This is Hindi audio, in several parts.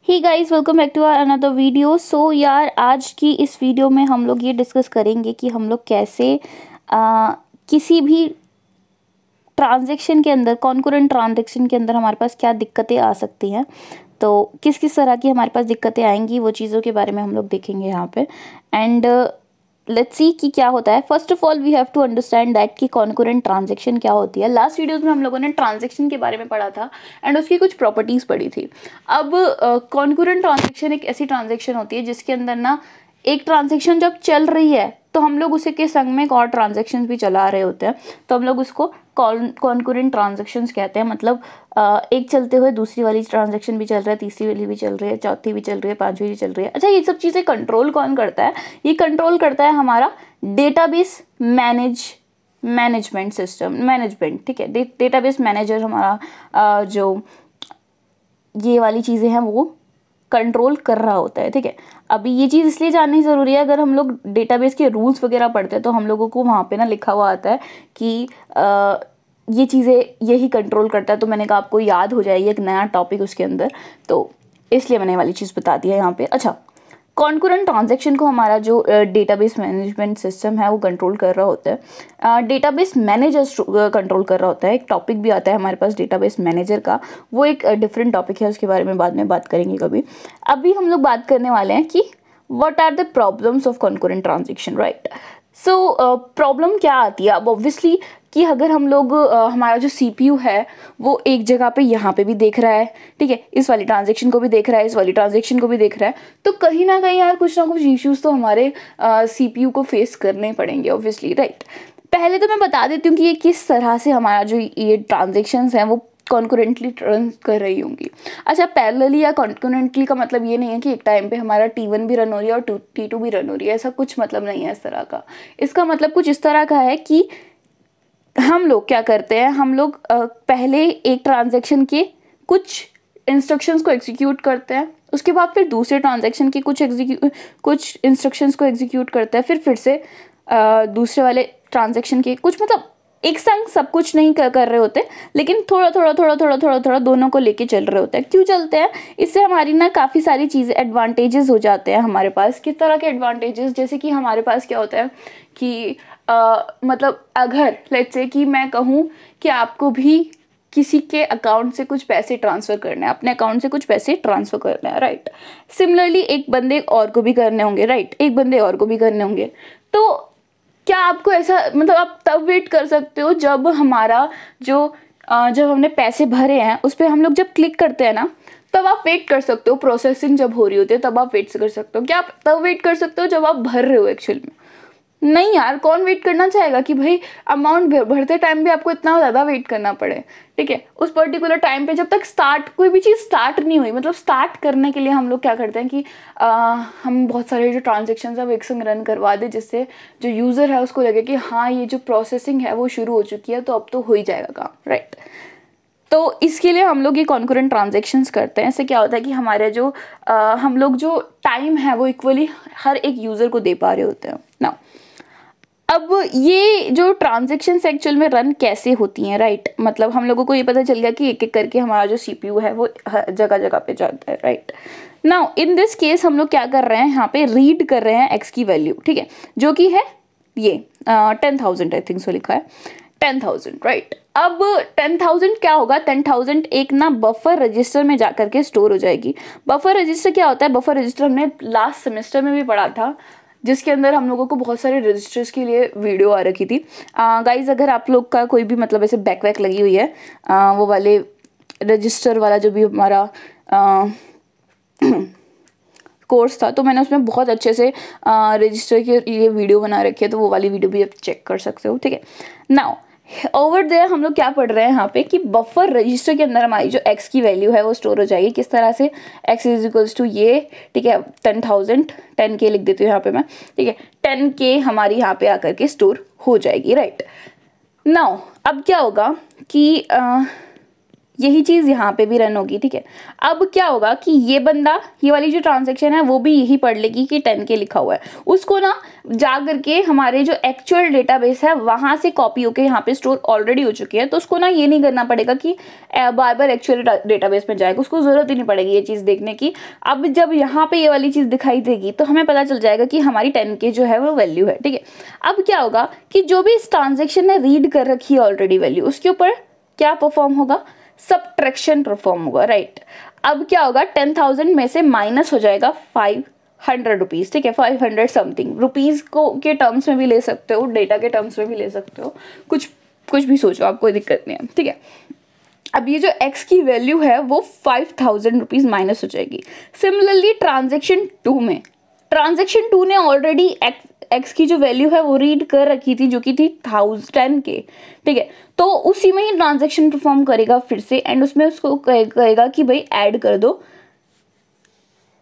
He guys, welcome back to our another video. So यार, आज की इस वीडियो में हम लोग ये डिस्कस करेंगे कि हम लोग कैसे किसी भी ट्रांजैक्शन के अंदर, कॉन्करेंट ट्रांजैक्शन के अंदर हमारे पास क्या दिक्कतें आ सकती हैं। तो किस किस तरह की हमारे पास दिक्कतें आएंगी, वो चीज़ों के बारे में हम लोग देखेंगे यहाँ पे। एंड लेट्स सी कि क्या होता है। First of all we have to understand that कि कॉन्करेंट ट्रांजैक्शन क्या होती है। लास्ट वीडियोस में हम लोगों ने ट्रांजैक्शन के बारे में पढ़ा था एंड उसकी कुछ प्रॉपर्टीज़ पढ़ी थी। अब कॉन्करेंट ट्रांजैक्शन एक ऐसी ट्रांजैक्शन होती है जिसके अंदर ना एक ट्रांजैक्शन जब चल रही है तो हम लोग उसे के संग में एक और ट्रांजैक्शन भी चला रहे होते हैं, तो हम लोग उसको कॉन्करेंट ट्रांजैक्शंस कहते हैं। मतलब एक चलते हुए दूसरी वाली ट्रांजैक्शन भी चल रहा है, तीसरी वाली भी चल रही है, चौथी भी चल रही है, पांचवी भी चल रही है। अच्छा, ये सब चीज़ें कंट्रोल कौन करता है? ये कंट्रोल करता है हमारा डेटाबेस मैनेजमेंट सिस्टम, मैनेजमेंट। ठीक है, डेटाबेस मैनेजर हमारा जो ये वाली चीज़ें हैं वो कंट्रोल कर रहा होता है। ठीक है, अभी ये चीज़ इसलिए जाननी ज़रूरी है, अगर हम लोग डेटाबेस के रूल्स वगैरह पढ़ते हैं तो हम लोगों को वहाँ पे ना लिखा हुआ आता है कि ये चीज़ें यही कंट्रोल करता है। तो मैंने कहा आपको याद हो जाएगी एक नया टॉपिक उसके अंदर, तो इसलिए मैंने ये वाली चीज़ बता दिया यहाँ पे। अच्छा, कॉन्करेंट ट्रांजैक्शन को हमारा जो डेटाबेस मैनेजमेंट सिस्टम है वो कंट्रोल कर रहा होता है। डेटाबेस मैनेजर कंट्रोल कर रहा होता है। एक टॉपिक भी आता है हमारे पास डेटाबेस मैनेजर का, वो एक डिफरेंट टॉपिक है, उसके बारे में बाद में बात करेंगे कभी। अभी हम लोग बात करने वाले हैं कि what are the problems of concurrent transaction, right. So problem क्या आती है? अब ऑब्वियसली कि अगर हम लोग हमारा जो सीपीयू है वो एक जगह पे यहाँ पे भी देख रहा है, ठीक है, इस वाली ट्रांजैक्शन को भी देख रहा है, इस वाली ट्रांजैक्शन को भी देख रहा है, तो कहीं ना कहीं यार कुछ ना कुछ इश्यूज तो हमारे सीपीयू को फेस करने पड़ेंगे ऑब्वियसली, राइट। पहले तो मैं बता देती हूँ कि ये किस तरह से हमारा जो ये ट्रांजेक्शन्स हैं वो कॉन्करेंटली रन कर रही होंगी। अच्छा, पैरेलली या कॉन्करेंटली का मतलब ये नहीं है कि एक टाइम पे हमारा T1 भी रन हो रही है और T2 भी रन हो रही है, ऐसा कुछ मतलब नहीं है इस तरह का। इसका मतलब कुछ इस तरह का है कि हम लोग क्या करते हैं, हम लोग पहले एक ट्रांजैक्शन के कुछ इंस्ट्रक्शंस को एग्जीक्यूट करते हैं, उसके बाद फिर दूसरे ट्रांजैक्शन की कुछ इंस्ट्रक्शंस को एग्जीक्यूट करते हैं, फिर से दूसरे वाले ट्रांजैक्शन के कुछ, मतलब एक संग सब कुछ नहीं कर रहे होते, लेकिन थोड़ा दोनों को लेके चल रहे होते हैं। क्यों चलते हैं? इससे हमारी ना काफ़ी सारी चीज़ें, एडवांटेजेस हो जाते हैं हमारे पास। किस तरह के एडवांटेजेस? जैसे कि हमारे पास क्या होता है कि मतलब अगर लेट्स से कि मैं कहूँ कि आपको भी किसी के अकाउंट से कुछ पैसे ट्रांसफ़र करने हैं, अपने अकाउंट से कुछ पैसे ट्रांसफ़र करने हैं, राइट। सिमिलरली एक बंदे और को भी करने होंगे, राइट, एक बंदे और को भी करने होंगे। तो क्या आपको ऐसा, मतलब आप तब वेट कर सकते हो जब हमारा जो जब हमने पैसे भरे हैं उस पर हम लोग जब क्लिक करते हैं ना, तब आप वेट कर सकते हो। प्रोसेसिंग जब हो रही होती है तब आप वेट कर सकते हो। क्या आप तब वेट कर सकते हो जब आप भर रहे हो एक्चुअल में? नहीं यार, कौन वेट करना चाहेगा कि भाई अमाउंट भरते टाइम भी आपको इतना ज़्यादा वेट करना पड़े। ठीक है, उस पर्टिकुलर टाइम पे जब तक कोई भी चीज़ स्टार्ट नहीं हुई, मतलब स्टार्ट करने के लिए हम लोग क्या करते हैं कि हम बहुत सारे जो ट्रांजेक्शन है वो एक संग रन करवा दें, जिससे जो यूज़र है उसको लगे कि हाँ ये जो प्रोसेसिंग है वो शुरू हो चुकी है, तो अब तो हो ही जाएगा काम, राइट। तो इसके लिए हम लोग ये कॉन्करेंट ट्रांजेक्शन्स करते हैं। इससे क्या होता है कि हमारे जो हम लोग जो टाइम है वो इक्वली हर एक यूज़र को दे पा रहे होते हैं ना। अब ये जो ट्रांजेक्शन्स एक्चुअल में रन कैसे होती हैं, राइट, मतलब हम लोगों को ये पता चल गया कि एक एक करके हमारा जो सीपीयू है वो जगह जगह पे जाता है, right. Now in this case हम लोग क्या कर रहे हैं, यहाँ पे रीड कर रहे हैं एक्स की वैल्यू, ठीक है, जो कि है ये 10,000 आई थिंक सो लिखा है 10,000, राइट। अब 10,000 क्या होगा? 10,000 एक ना बफर रजिस्टर में जा करके स्टोर हो जाएगी। बफर रजिस्टर क्या होता है? बफर रजिस्टर हमने लास्ट सेमेस्टर में भी पढ़ा था, जिसके अंदर हम लोगों को बहुत सारे रजिस्टर्स के लिए वीडियो आ रखी थी। गाइज, अगर आप लोग का कोई भी मतलब ऐसे बैक वैक लगी हुई है, वो वाले रजिस्टर वाला जो भी हमारा कोर्स था, तो मैंने उसमें बहुत अच्छे से रजिस्टर के लिए वीडियो बना रखी है, तो वो वाली वीडियो भी आप चेक कर सकते हो, ठीक है। नाउ ओवर देयर हम लोग क्या पढ़ रहे हैं यहाँ पे कि बफर रजिस्टर के अंदर हमारी जो एक्स की वैल्यू है वो स्टोर हो जाएगी। किस तरह से? एक्स इज इक्वल्स टू ये, ठीक है, 10,000, 10K लिख देती हूँ यहाँ पे मैं, ठीक है, 10K हमारी यहाँ पे आकर के स्टोर हो जाएगी, राइट। नाउ अब क्या होगा कि यही चीज़ यहाँ पे भी रन होगी, ठीक है। अब क्या होगा कि ये बंदा ये वाली जो ट्रांजैक्शन है वो भी यही पढ़ लेगी कि 10K लिखा हुआ है, उसको ना जा करके हमारे जो एक्चुअल डेटाबेस है वहाँ से कॉपी होके यहाँ पे स्टोर ऑलरेडी हो चुकी है, तो उसको ना ये नहीं करना पड़ेगा कि बार बार एक्चुअल डेटाबेस में जाएगा, उसको ज़रूरत ही नहीं पड़ेगी ये चीज़ देखने की। अब जब यहाँ पे ये वाली चीज़ दिखाई देगी तो हमें पता चल जाएगा कि हमारी 10K जो है वो वैल्यू है, ठीक है। अब क्या होगा कि जो भी इस ट्रांजेक्शन ने रीड कर रखी है ऑलरेडी वैल्यू, उसके ऊपर क्या परफॉर्म होगा, सब्ट्रैक्शन परफॉर्म होगा, राइट। अब क्या होगा, 10,000 में से माइनस हो जाएगा 500 रुपीज़, ठीक है, 500 समथिंग रुपीज़ को के टर्म्स में भी ले सकते हो, डेटा के टर्म्स में भी ले सकते हो, कुछ भी सोचो आप, कोई दिक्कत नहीं है, ठीक है। अब ये जो x की वैल्यू है वो 5,000 रुपीज़ माइनस हो जाएगी। सिमिलरली ट्रांजेक्शन 2 में, ट्रांजेक्शन 2 ने ऑलरेडी x की जो वैल्यू है वो रीड कर रखी थी जो कि थी 1000K, ठीक है। तो उसी में ही ट्रांजेक्शन परफॉर्म करेगा फिर से, एंड उसमें उसको कहेगा कि भाई ऐड कर दो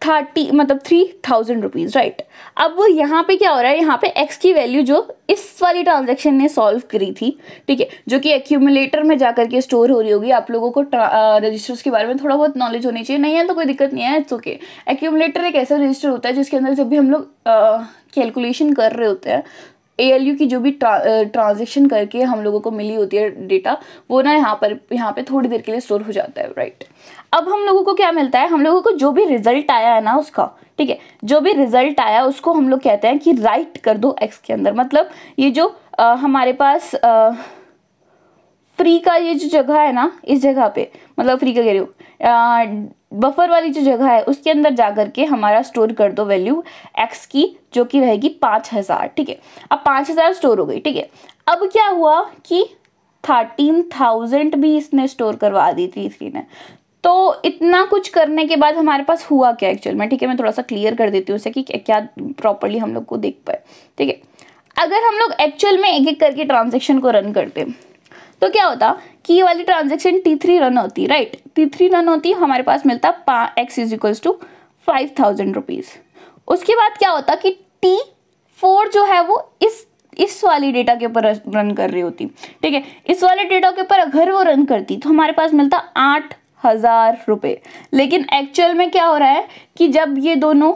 3,000 रुपीज़, राइट। अब यहाँ पे क्या हो रहा है, यहाँ पे x की वैल्यू जो इस वाली ट्रांजेक्शन ने सॉल्व करी थी, ठीक है, जो कि एक्यूमुलेटर में जाकर के स्टोर हो रही होगी। आप लोगों को रजिस्टर्स के बारे में थोड़ा बहुत नॉलेज होनी चाहिए, नहीं है तो कोई दिक्कत नहीं है, इट्स ओके। एक्यूमुलेटर एक ऐसा रजिस्टर होता है जिसके अंदर जब भी हम लोग कैलकुलेशन कर रहे होते हैं, ALU की जो भी ट्रांजेक्शन करके हम लोगों को मिली होती है डेटा, वो ना यहाँ पे थोड़ी देर के लिए स्टोर हो जाता है, राइट। अब हम लोगों को क्या मिलता है, हम लोगों को जो भी रिजल्ट आया है ना उसका, ठीक है, जो भी रिजल्ट आया उसको हम लोग कहते हैं कि राइट कर दो x के अंदर। मतलब ये जो हमारे पास फ्री का ये जो जगह है ना, इस जगह पे, मतलब फ्री का कह रही हूँ, बफर वाली जो जगह है उसके अंदर जाकर के हमारा स्टोर कर दो वैल्यू x की, जो कि रहेगी 5,000, ठीक है। अब 5,000 स्टोर हो गई, ठीक है। अब क्या हुआ कि 13,000 भी इसने स्टोर करवा दी थी इसकी ने। तो इतना कुछ करने के बाद हमारे पास हुआ क्या एक्चुअल में, ठीक है, मैं थोड़ा सा क्लियर कर देती हूँ उसे कि क्या प्रॉपरली हम लोग को देख पाए, ठीक है। अगर हम लोग एक्चुअल में एक एक करके ट्रांजेक्शन को रन करते तो क्या होता कि ये वाली ट्रांजेक्शन T3 रन होती, राइट। T3 रन होती, हमारे पास मिलता x = 5,000 रुपीज़। उसके बाद क्या होता कि T4 जो है वो इस वाली डेटा के ऊपर रन कर रही होती, ठीक है। इस वाले डेटा के ऊपर अगर वो रन करती तो हमारे पास मिलता 8,000 रुपये। लेकिन एक्चुअल में क्या हो रहा है कि जब ये दोनों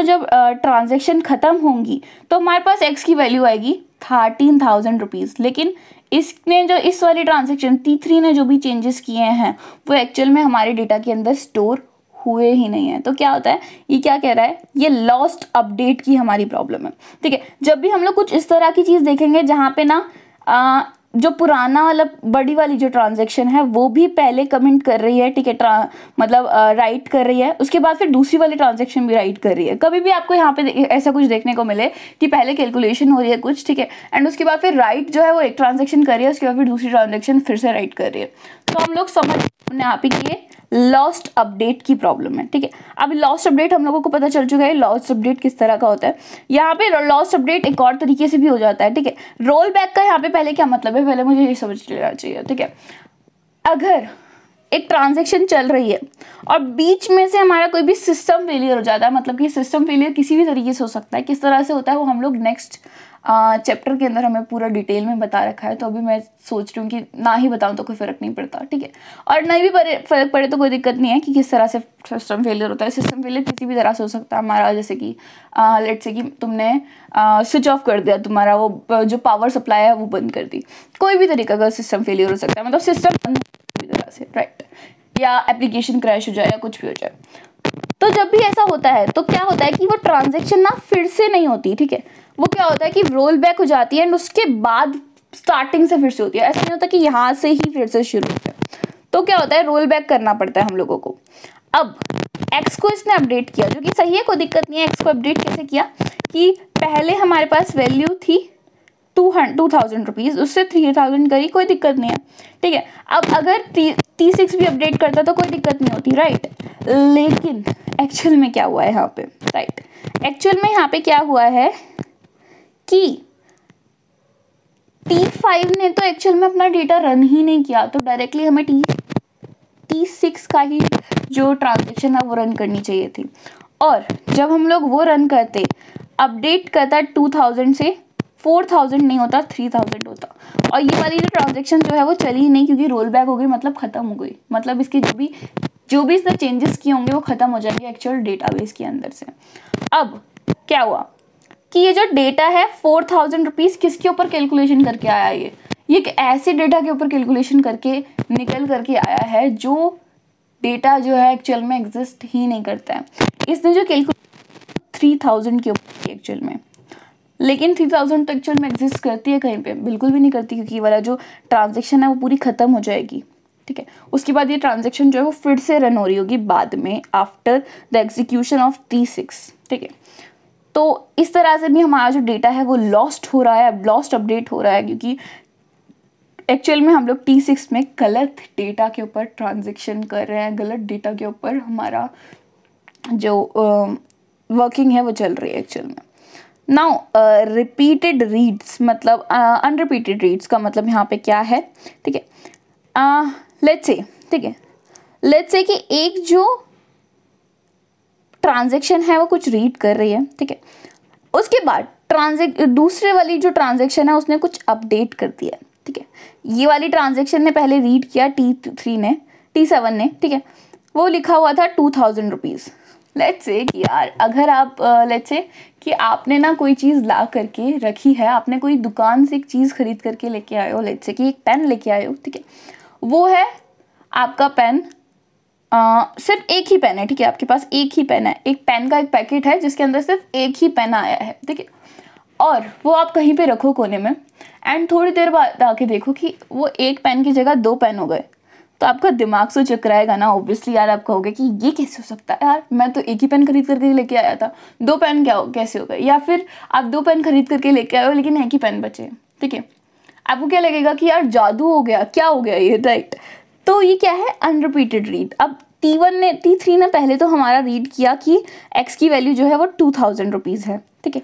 जब ट्रांजेक्शन ख़त्म होंगी तो हमारे पास x की वैल्यू आएगी 13,000 रुपीज़। लेकिन इसने जो इस वाली ट्रांजेक्शन T3 ने जो भी चेंजेस किए हैं वो एक्चुअल में हमारे डेटा के अंदर स्टोर हुए ही नहीं है। तो क्या होता है, ये क्या कह रहा है, ये लॉस्ट अपडेट की हमारी प्रॉब्लम है, ठीक है। जब भी हम लोग कुछ इस तरह की चीज़ देखेंगे जहाँ पे ना जो पुराना वाला बड़ी वाली जो ट्रांजेक्शन है वो भी पहले कमेंट कर रही है, ठीक है, मतलब राइट कर रही है, उसके बाद फिर दूसरी वाली ट्रांजेक्शन भी राइट कर रही है। कभी भी आपको यहाँ पे ऐसा कुछ देखने को मिले कि पहले कैलकुलेशन हो रही है कुछ, ठीक है, एंड उसके बाद फिर राइट जो है वो एक ट्रांजेक्शन कर रही है, उसके बाद फिर दूसरी ट्रांजेक्शन फिर से राइट कर रही है, तो हम लोग समझ यहाँ पे कि ये लॉस्ट अपडेट की प्रॉब्लम है, ठीक है। अब लॉस्ट अपडेट हम लोगों को पता चल चुका है लॉस्ट अपडेट किस तरह का होता है। यहाँ पे लॉस्ट अपडेट एक और तरीके से भी हो जाता है, ठीक है। रोल बैक का यहाँ पे पहले क्या मतलब है, पहले मुझे ये समझ लेना चाहिए, ठीक है। अगर एक ट्रांजेक्शन चल रही है और बीच में से हमारा कोई भी सिस्टम फेलियर हो जाता है, मतलब कि सिस्टम फेलियर किसी भी तरीके से हो सकता है, किस तरह से होता है वो हम लोग नेक्स्ट चैप्टर के अंदर हमें पूरा डिटेल में बता रखा है। तो अभी मैं सोच रही हूँ कि ना ही बताऊँ तो कोई फ़र्क नहीं पड़ता, ठीक है, और नहीं भी फ़र्क पड़े तो कोई दिक्कत नहीं है कि किस तरह से सिस्टम फेलियर होता है। सिस्टम फेलियर किसी भी तरह से हो सकता है हमारा, जैसे कि लेट्स से कि तुमने स्विच ऑफ कर दिया, तुम्हारा वो जो पावर सप्लाई है वो बंद कर दी, कोई भी तरीका का सिस्टम फेलियर हो सकता है, मतलब सिस्टम बंद तरह से, राइट, या एप्लीकेशन क्रैश हो जाए या कुछ भी हो जाए। तो जब भी ऐसा होता है तो क्या होता है कि वो ट्रांजेक्शन ना फिर से नहीं होती, ठीक है, वो क्या होता है कि रोल बैक हो जाती है एंड उसके बाद स्टार्टिंग से फिर से होती है। ऐसा नहीं होता कि यहाँ से ही फिर से शुरू होता है, तो क्या होता है रोल बैक करना पड़ता है हम लोगों को। अब एक्स को इसने अपडेट किया, जो कि सही है, कोई दिक्कत नहीं है। एक्स को अपडेट कैसे किया कि पहले हमारे पास वैल्यू थी 2,000 रुपीज़, उससे 3,000 करी, कोई दिक्कत नहीं है, ठीक है। अब अगर T6 भी अपडेट करता तो कोई दिक्कत नहीं होती, राइट। लेकिन एक्चुअल में क्या हुआ है यहाँ पे, राइट, एक्चुअल में यहाँ पे क्या हुआ है कि T5 ने तो एक्चुअल में अपना डेटा रन ही नहीं किया, तो डायरेक्टली हमें T6 का ही जो ट्रांजेक्शन है वो रन करनी चाहिए थी। और जब हम लोग वो रन करते, अपडेट करता 2,000 से 4000 नहीं होता, 3000 होता। और ये वाली जो ट्रांजेक्शन जो है वो चली ही नहीं, क्योंकि रोल बैक हो गई, मतलब ख़त्म हो गई, मतलब इसके जो भी इसने चेंजेस किए होंगे वो ख़त्म हो जाएंगे एक्चुअल डेटाबेस के अंदर से। अब क्या हुआ कि ये जो डेटा है 4000 रुपीज़ किसके ऊपर कैलकुलेशन करके आया, ये एक ऐसे डेटा के ऊपर कैलकुलेशन करके निकल करके आया है जो डेटा जो है एक्चुअल में एग्जिस्ट ही नहीं करता है। इसने जो कैलकुलेशन 3000 के ऊपर एक्चुअल में, लेकिन 3000 तो एक्चुअल में एग्जिस्ट करती है कहीं पे? बिल्कुल भी नहीं करती, क्योंकि ये वाला जो ट्रांजेक्शन है वो पूरी ख़त्म हो जाएगी, ठीक है। उसके बाद ये ट्रांजेक्शन जो है वो फिर से रन हो रही होगी बाद में, after the execution of T6, ठीक है। तो इस तरह से भी हमारा जो डेटा है वो लॉस्ट हो रहा है, लॉस्ट अपडेट हो रहा है, क्योंकि एक्चुअल में हम लोग T6 में गलत डेटा के ऊपर ट्रांजेक्शन कर रहे हैं, गलत डेटा के ऊपर हमारा जो वर्किंग है वो चल रही है एक्चुअल में। नाउ रिपीटेड रीड्स मतलब अनरिपीटेड रीड्स का मतलब यहाँ पे क्या है, ठीक है। लेट्स से, ठीक है, लेट्स से कि एक जो ट्रांजेक्शन है वो कुछ रीड कर रही है, ठीक है। उसके बाद दूसरे वाली जो ट्रांजेक्शन है उसने कुछ अपडेट कर दिया, ठीक है। ये वाली ट्रांजेक्शन ने पहले रीड किया T7 ने, ठीक है, वो लिखा हुआ था 2000 रुपीज़। लेट्स से कि यार अगर आप लेट्स से कि आपने ना कोई चीज़ ला करके रखी है, आपने कोई दुकान से एक चीज़ खरीद करके लेके आए हो, लेट्स से कि एक पेन लेके आए हो, ठीक है। वो है आपका पेन, सिर्फ एक ही पेन है, ठीक है, आपके पास एक ही पेन है, एक पेन का एक पैकेट है जिसके अंदर सिर्फ एक ही पेन आया है, ठीक है। और वो आप कहीं पे रखो कोने में, एंड थोड़ी देर बाद आके देखो कि वो एक पेन की जगह 2 पेन हो गए, तो आपका दिमाग से चकराएगा ना ऑब्वियसली यार। आप कहोगे कि ये कैसे हो सकता है यार, मैं तो एक ही पेन खरीद करके लेके आया था, 2 पेन कैसे हो गए? या फिर आप 2 पेन खरीद करके लेके आए हो लेकिन एक ही पेन बचे, ठीक है। आपको क्या लगेगा कि यार जादू हो गया, क्या हो गया ये, राइट। तो ये क्या है, अनरिपीटेड रीड। अब T3 ने पहले तो हमारा रीड किया कि x की वैल्यू जो है वो 2000 रुपीज़ है, ठीक है।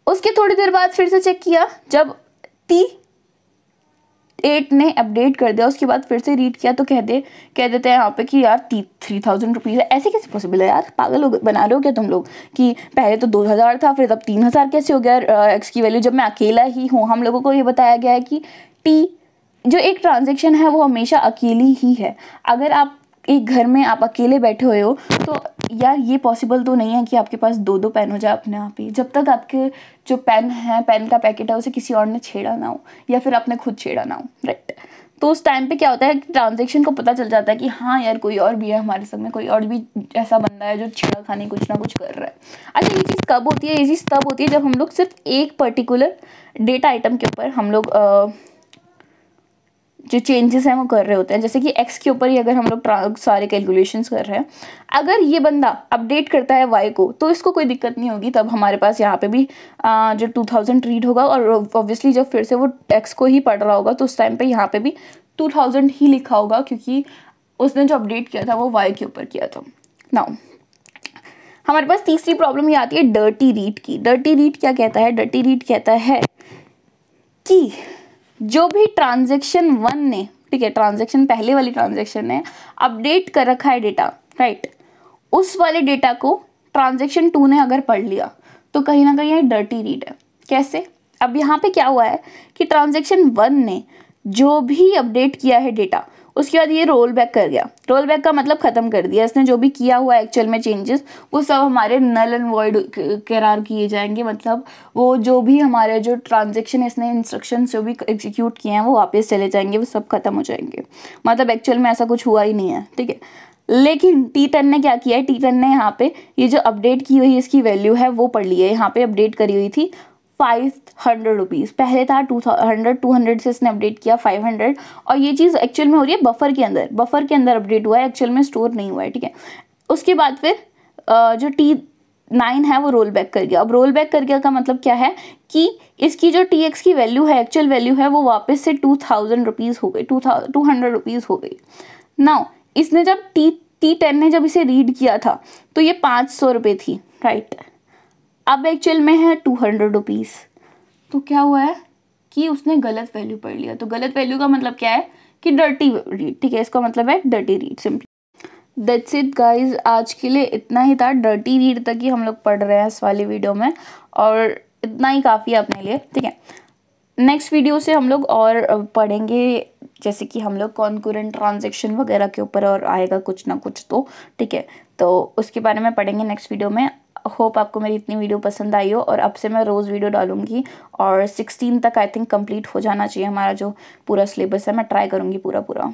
उसके थोड़ी देर बाद फिर से चेक किया, जब T8 ने अपडेट कर दिया, उसके बाद फिर से रीड किया तो कह देते हैं यहाँ पे कि यार 3000 रुपीज़ है। ऐसे कैसे पॉसिबल है यार, पागल बना रहे हो क्या तुम लोग? कि पहले तो 2000 था, फिर तब 3000 कैसे हो गया एक्स की वैल्यू, जब मैं अकेला ही हूँ। हम लोगों को ये बताया गया है कि जो एक ट्रांजेक्शन है वो हमेशा अकेली ही है। अगर आप एक घर में आप अकेले बैठे हुए हो तो यार ये पॉसिबल तो नहीं है कि आपके पास 2 पेन हो जाए अपने आप ही, जब तक आपके जो पेन है, पेन का पैकेट है, उसे किसी और ने छेड़ा ना हो या फिर आपने खुद छेड़ा ना हो, राइट। तो उस टाइम पे क्या होता है कि ट्रांजेक्शन को पता चल जाता है कि हाँ यार कोई और भी है हमारे संग में, कोई और भी ऐसा बंदा है जो छेड़ा खाने कुछ ना कुछ कर रहा है। अच्छा, ये चीज़ कब होती है? ये चीज़ तब होती है जब हम लोग सिर्फ एक पर्टिकुलर डेटा आइटम के ऊपर हम लोग जो चेंजेस हैं वो कर रहे होते हैं। जैसे कि x के ऊपर ही अगर हम लोग सारे कैलकुलेशंस कर रहे हैं, अगर ये बंदा अपडेट करता है y को तो इसको कोई दिक्कत नहीं होगी, तब हमारे पास यहाँ पे भी जो 2000 रीड होगा, और ऑब्वियसली जब फिर से वो x को ही पढ़ रहा होगा तो उस टाइम पे यहाँ पे भी 2000 ही लिखा होगा, क्योंकि उसने जो अपडेट किया था वो y के ऊपर किया था। नाउ हमारे पास तीसरी प्रॉब्लम ये आती है डर्टी रीड की। डर्टी रीड क्या कहता है? डर्टी रीड कहता है कि जो भी ट्रांजेक्शन 1 ने, ठीक है, ट्रांजेक्शन पहले वाली ट्रांजेक्शन ने अपडेट कर रखा है डेटा, राइट, उस वाले डेटा को ट्रांजेक्शन 2 ने अगर पढ़ लिया तो कहीं ना कहीं ये डर्टी रीड है। कैसे? अब यहाँ पे क्या हुआ है कि ट्रांजेक्शन 1 ने जो भी अपडेट किया है डेटा, उसके बाद ये रोल बैक कर गया। रोल बैक का मतलब ख़त्म कर दिया इसने, जो भी किया हुआ एक्चुअल में चेंजेस वो सब हमारे नल एंड वॉइड करार किए जाएंगे। मतलब वो जो भी हमारे जो ट्रांजेक्शन इसने इंस्ट्रक्शन जो भी एग्जीक्यूट किए हैं वो वापस चले जाएंगे, वो सब खत्म हो जाएंगे। मतलब एक्चुअल में ऐसा कुछ हुआ ही नहीं है, ठीक है। लेकिन T10 ने क्या किया है? T10 ने यहाँ पे ये जो अपडेट की हुई इसकी वैल्यू है वो पढ़ ली है। यहाँ पे अपडेट करी हुई थी 500 रुपीज़, पहले था 200 से इसने अपडेट किया 500, और ये चीज़ एक्चुअल में हो रही है बफर के अंदर अपडेट हुआ है, एक्चुअल में स्टोर नहीं हुआ है, ठीक है। उसके बाद फिर जो T9 है वो रोल बैक कर गया। अब रोल बैक कर गया का मतलब क्या है कि इसकी जो TX की वैल्यू है, एक्चुअल वैल्यू है, वो वापस से 2000 रुपीज़ हो गई, 200 रुपीज़ हो गई। नाउ इसने जब T10 ने जब इसे रीड किया था तो ये 500 रुपये थी, राइट। अब एक्चुअल में है 200 रुपीज़। तो क्या हुआ है कि उसने गलत वैल्यू पढ़ लिया। तो गलत वैल्यू का मतलब क्या है कि डर्टी रीड, ठीक है, इसका मतलब है dirty read simply. That's it guys, आज के लिए इतना ही था। डर्टी रीड तक ही हम लोग पढ़ रहे हैं इस वाली वीडियो में, और इतना ही काफ़ी है अपने लिए, ठीक है। नेक्स्ट वीडियो से हम लोग और पढ़ेंगे, जैसे कि हम लोग कॉन्करेंट ट्रांजैक्शन वगैरह के ऊपर और आएगा कुछ ना कुछ, तो ठीक है, तो उसके बारे में पढ़ेंगे नेक्स्ट वीडियो में। होप आपको मेरी इतनी वीडियो पसंद आई हो, और अब से मैं रोज़ वीडियो डालूंगी, और 16 तक आई थिंक कंप्लीट हो जाना चाहिए हमारा जो पूरा सिलेबस है, मैं ट्राई करूँगी पूरा।